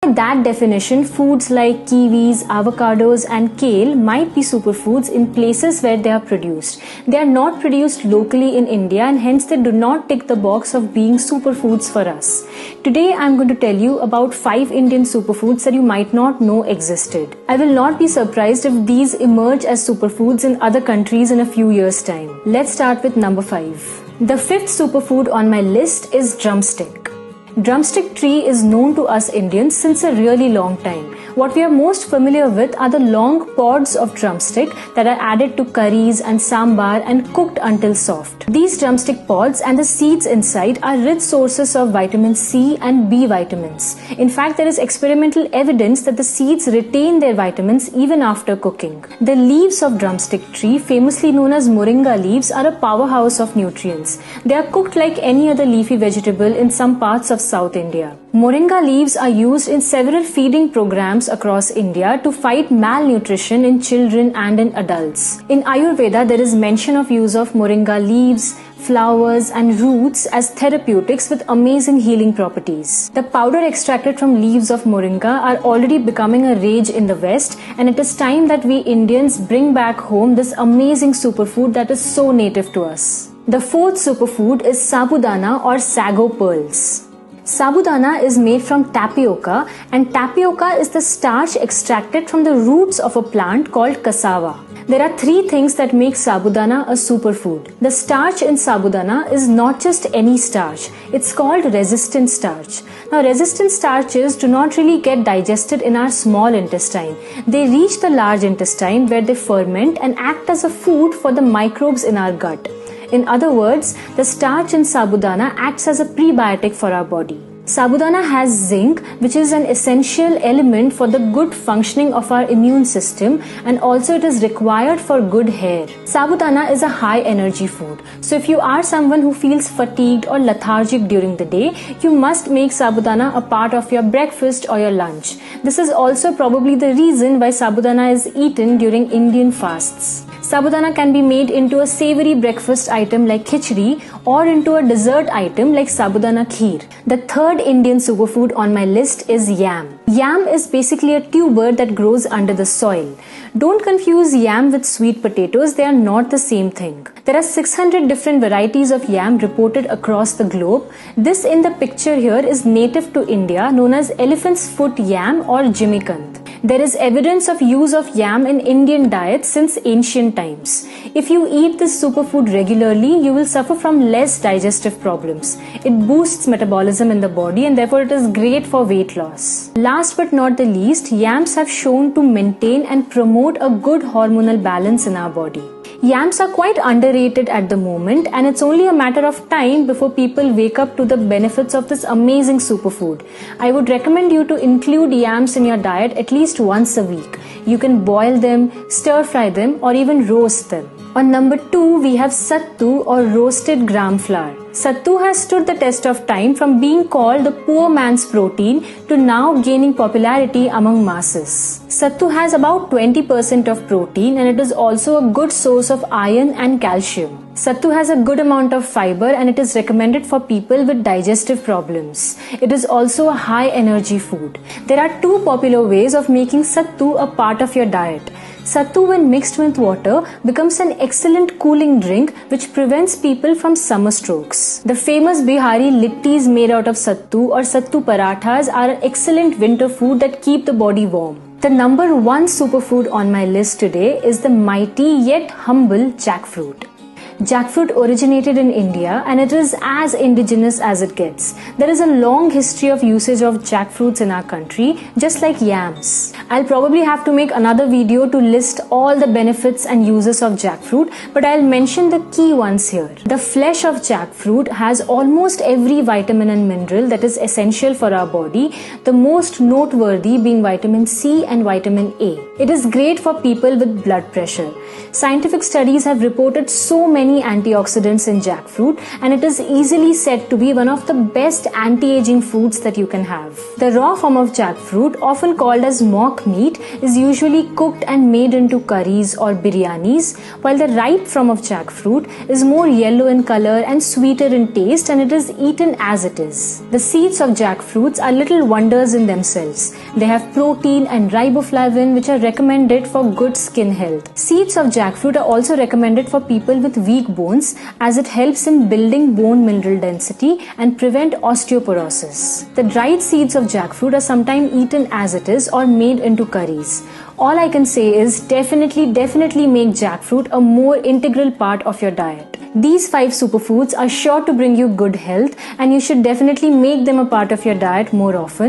of that definition, foods like kiwis, avocados and kale might be superfoods in places where they are produced. They are not produced locally in India and hence they do not tick the box of being superfoods for us. Today I am going to tell you about 5 Indian superfoods that you might not know existed. I will not be surprised if these emerge as superfoods in other countries in a few years' time. Let's start with number 5. The 5th superfood on my list is drumstick. Drumstick tree is known to us Indians since a really long time. What we are most familiar with are the long pods of drumstick that are added to curries and sambar and cooked until soft. These drumstick pods and the seeds inside are rich sources of vitamin C and B vitamins. In fact, there is experimental evidence that the seeds retain their vitamins even after cooking. The leaves of drumstick tree, famously known as moringa leaves, are a powerhouse of nutrients. They are cooked like any other leafy vegetable in some parts of South India. Moringa leaves are used in several feeding programs across India to fight malnutrition in children and in adults. In Ayurveda, there is mention of use of moringa leaves, flowers and roots as therapeutics with amazing healing properties. The powder extracted from leaves of moringa are already becoming a rage in the West, and it is time that we Indians bring back home this amazing superfood that is so native to us. The 4th superfood is sabudana or sago pearls. Sabudana is made from tapioca, and tapioca is the starch extracted from the roots of a plant called cassava. There are 3 things that make sabudana a superfood. The starch in sabudana is not just any starch, it's called resistant starch. Now, resistant starches do not really get digested in our small intestine. They reach the large intestine where they ferment and act as a food for the microbes in our gut. In other words, the starch in sabudana acts as a prebiotic for our body. Sabudana has zinc, which is an essential element for the good functioning of our immune system, and also it is required for good hair. Sabudana is a high energy food. So if you are someone who feels fatigued or lethargic during the day, you must make sabudana a part of your breakfast or your lunch. This is also probably the reason why sabudana is eaten during Indian fasts. Sabudana can be made into a savory breakfast item like khichdi or into a dessert item like sabudana kheer. The 3rd Indian superfood on my list is yam. Yam is basically a tuber that grows under the soil. Don't confuse yam with sweet potatoes, they are not the same thing. There are 600 different varieties of yam reported across the globe. This in the picture here is native to India, known as elephant's foot yam or jimikant. There is evidence of use of yam in Indian diet since ancient times. If you eat this superfood regularly, you will suffer from less digestive problems. It boosts metabolism in the body and therefore it is great for weight loss. Last but not the least, yams have shown to maintain and promote a good hormonal balance in our body. Yams are quite underrated at the moment, and it's only a matter of time before people wake up to the benefits of this amazing superfood. I would recommend you to include yams in your diet at least once a week. You can boil them, stir fry them, or even roast them. On number 2, we have sattu or roasted gram flour. Sattu has stood the test of time from being called the poor man's protein to now gaining popularity among masses. Sattu has about 20% of protein and it is also a good source of iron and calcium. Sattu has a good amount of fiber and it is recommended for people with digestive problems. It is also a high energy food. There are 2 popular ways of making sattu a part of your diet. Sattu, when mixed with water, becomes an excellent cooling drink which prevents people from summer strokes. The famous Bihari littis made out of sattu or sattu parathas are an excellent winter food that keep the body warm. The number 1 superfood on my list today is the mighty yet humble jackfruit. Jackfruit originated in India and it is as indigenous as it gets. There is a long history of usage of jackfruits in our country, just like yams. I'll probably have to make another video to list all the benefits and uses of jackfruit, but I'll mention the key ones here. The flesh of jackfruit has almost every vitamin and mineral that is essential for our body, the most noteworthy being vitamin C and vitamin A. It is great for people with blood pressure. Scientific studies have reported so many many antioxidants in jackfruit, and it is easily said to be one of the best anti-aging foods that you can have. The raw form of jackfruit, often called as mock meat, is usually cooked and made into curries or biryanis, while the ripe form of jackfruit is more yellow in color and sweeter in taste, and it is eaten as it is. The seeds of jackfruits are little wonders in themselves. They have protein and riboflavin, which are recommended for good skin health. Seeds of jackfruit are also recommended for people with weak bones, as it helps in building bone mineral density and prevent osteoporosis. The dried seeds of jackfruit are sometimes eaten as it is or made into curries. All I can say is definitely make jackfruit a more integral part of your diet. These 5 superfoods are sure to bring you good health, and you should definitely make them a part of your diet more often.